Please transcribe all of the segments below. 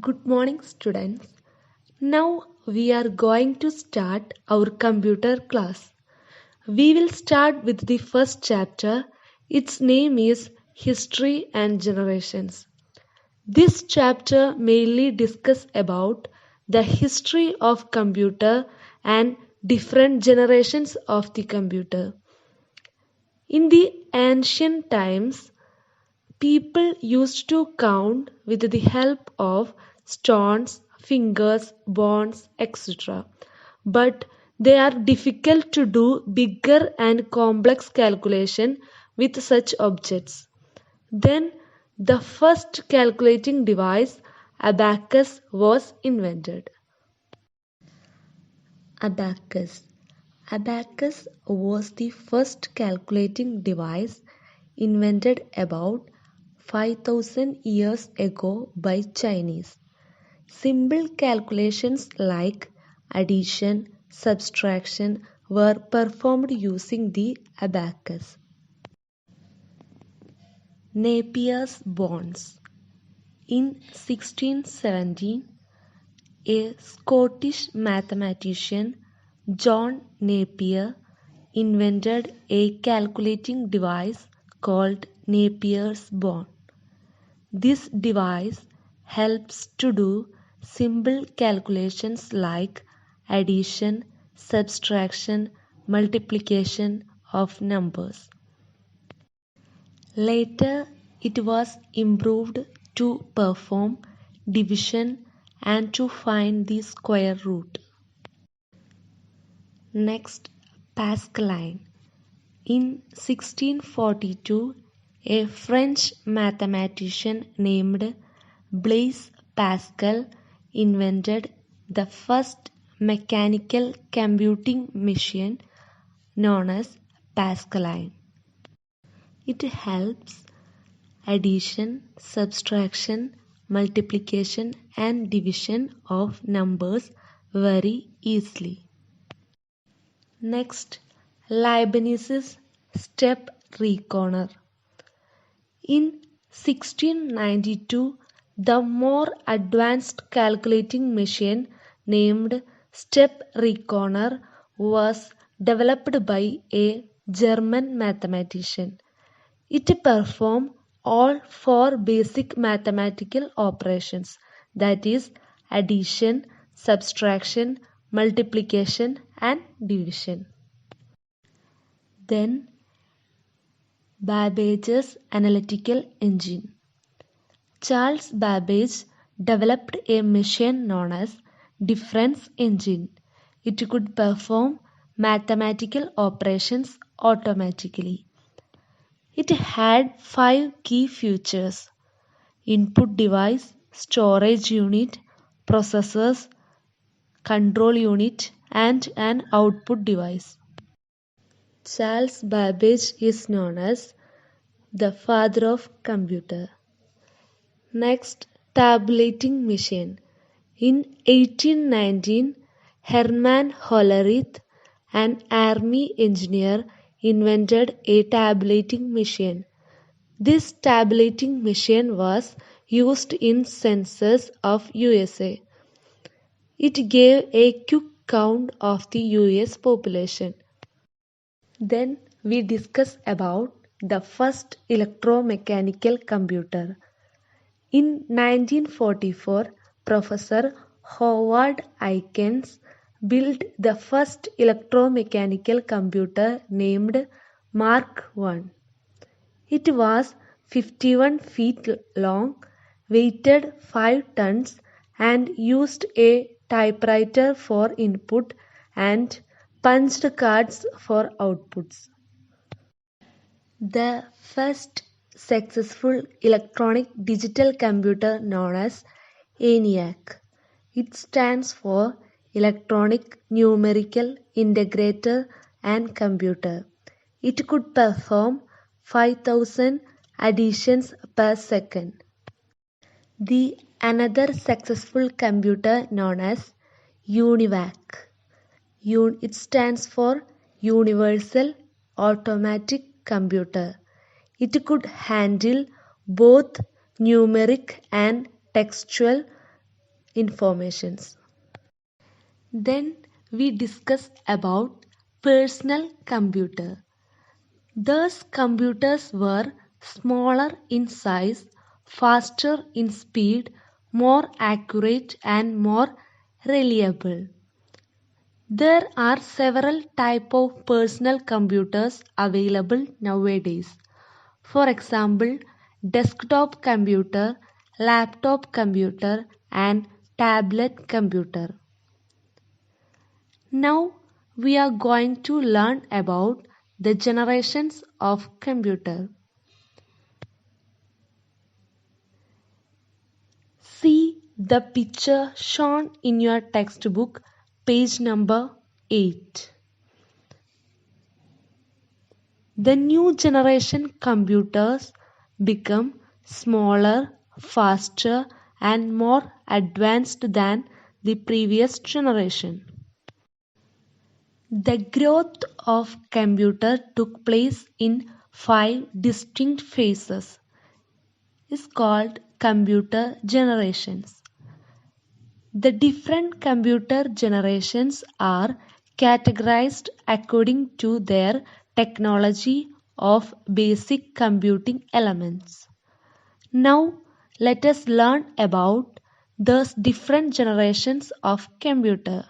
Good morning, students. Now we are going to start our computer class. We will start with the first chapter. Its name is History and Generations. This chapter mainly discusses about the history of computer and different generations of the computer. In the ancient times, people used to count with the help of stones, fingers, bones, etc. But they are difficult to do bigger and complex calculation with such objects. Then the first calculating device, abacus, was invented. Abacus. Abacus was the first calculating device invented about 5000 years ago by Chinese. Simple calculations like addition, subtraction were performed using the abacus. Napier's bonds. In 1617, a Scottish mathematician, John Napier, invented a calculating device called Napier's bond. This device helps to do simple calculations like addition, subtraction, multiplication of numbers. Later, it was improved to perform division and to find the square root. Next, Pascaline. In 1642, a French mathematician named Blaise Pascal invented the first mechanical computing machine known as Pascaline. It helps addition, subtraction, multiplication and division of numbers very easily. Next, Leibniz's step reckoner. In 1692, the more advanced calculating machine named step reckoner was developed by a German mathematician. It performed all four basic mathematical operations, that is, addition, subtraction, multiplication, and division. Then, Babbage's analytical engine. Charles Babbage developed a machine known as difference engine. It could perform mathematical operations automatically. It had 5 key features: input device, storage unit, processors, control unit, and an output device. Charles Babbage is known as the father of computer. Next, tabulating machine. In 1819, Hermann Hollerith, an army engineer, invented a tabulating machine. This tabulating machine was used in census of USA. It gave a quick count of the US population. Then we discuss about the first electromechanical computer. In 1944, Professor Howard Aikens built the first electromechanical computer named Mark I. It was 51 feet long, weighed 5 tons, and used a typewriter for input and punched cards for outputs. The first successful electronic digital computer known as ENIAC. It stands for Electronic Numerical Integrator and Computer. It could perform 5000 additions per second. The another successful computer known as UNIVAC. It stands for Universal Automatic Computer. It could handle both numeric and textual informations. Then we discuss about personal computer. Those computers were smaller in size, faster in speed, more accurate and more reliable. There are several types of personal computers available nowadays. For example, desktop computer, laptop computer and tablet computer. Now we are going to learn about the generations of computer. See the picture shown in your textbook, page number 8. The new generation computers become smaller, faster and more advanced than the previous generation. The growth of computer took place in 5 distinct phases. Is called computer generations. The different computer generations are categorized according to their technology of basic computing elements. Now let us learn about those different generations of computer.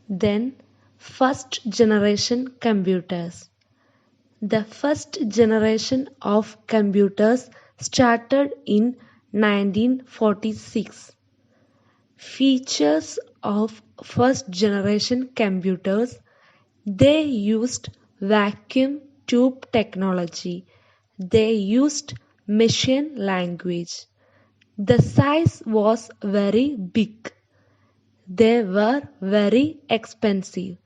Then first generation computers. The first generation of computers started in 1946. Features of first generation computers: they used vacuum tube technology. They used machine language. The size was very big. They were very expensive.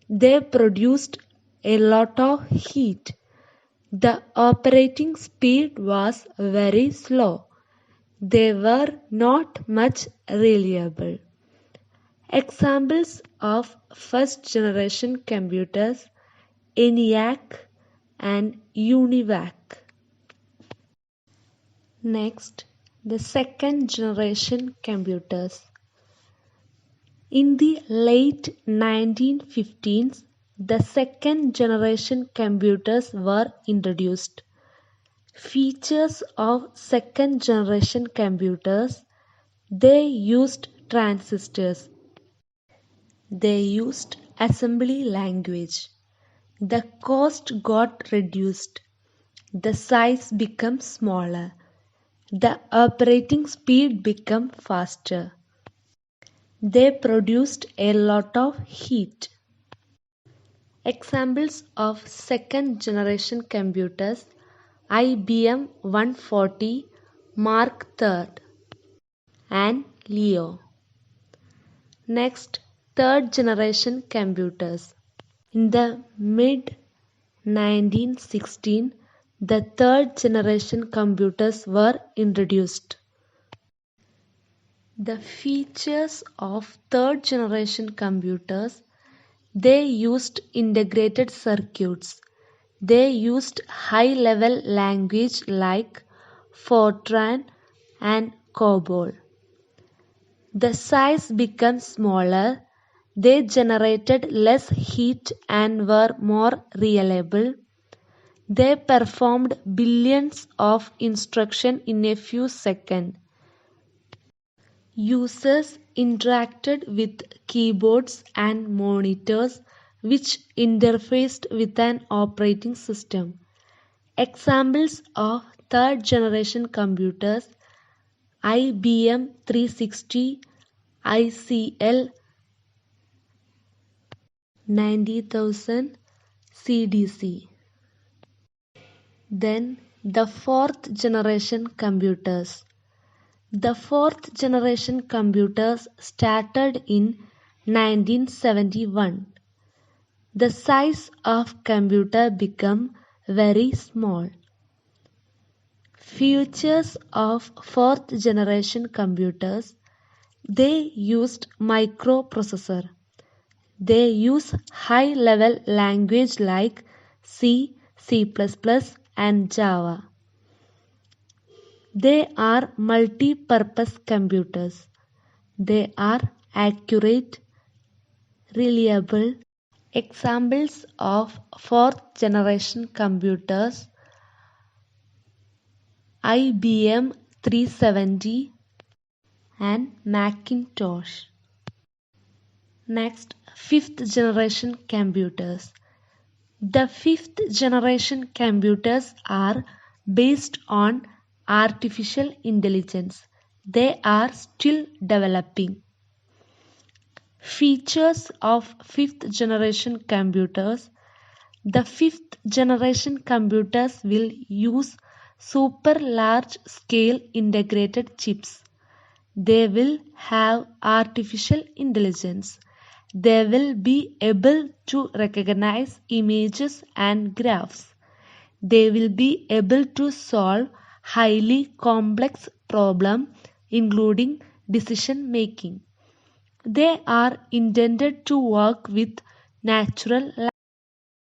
They produced a lot of heat. The operating speed was very slow. They were not much reliable. Examples of first generation computers: ENIAC and UNIVAC. Next, the second generation computers. In the late 1915s, the second generation computers were introduced. Features of second generation computers: they used transistors. They used assembly language. The cost got reduced. The size became smaller. The operating speed became faster. They produced a lot of heat. Examples of second generation computers: IBM 140, Mark III and Leo. Next, third generation computers. In the mid 1916s, the third generation computers were introduced. The features of third generation computers: they used integrated circuits. They used high-level language like Fortran and COBOL. The size became smaller. They generated less heat and were more reliable. They performed billions of instructions in a few seconds. Users interacted with keyboards and monitors which interfaced with an operating system. Examples of third generation computers: IBM 360, ICL 90,000, CDC. Then the fourth generation computers. The fourth generation computers started in 1971. The size of computer became very small. Features of fourth generation computers: they used microprocessor. They use high level language like C, C++ and Java. They are multi-purpose computers. They are accurate, reliable. Examples of fourth generation computers: IBM 370 and Macintosh. Next, fifth generation computers. The fifth generation computers are based on artificial intelligence. They are still developing. Features of fifth generation computers. The fifth generation computers will use super large scale integrated chips. They will have artificial intelligence. They will be able to recognize images and graphs. They will be able to solve highly complex problems, including decision making. They are intended to work with natural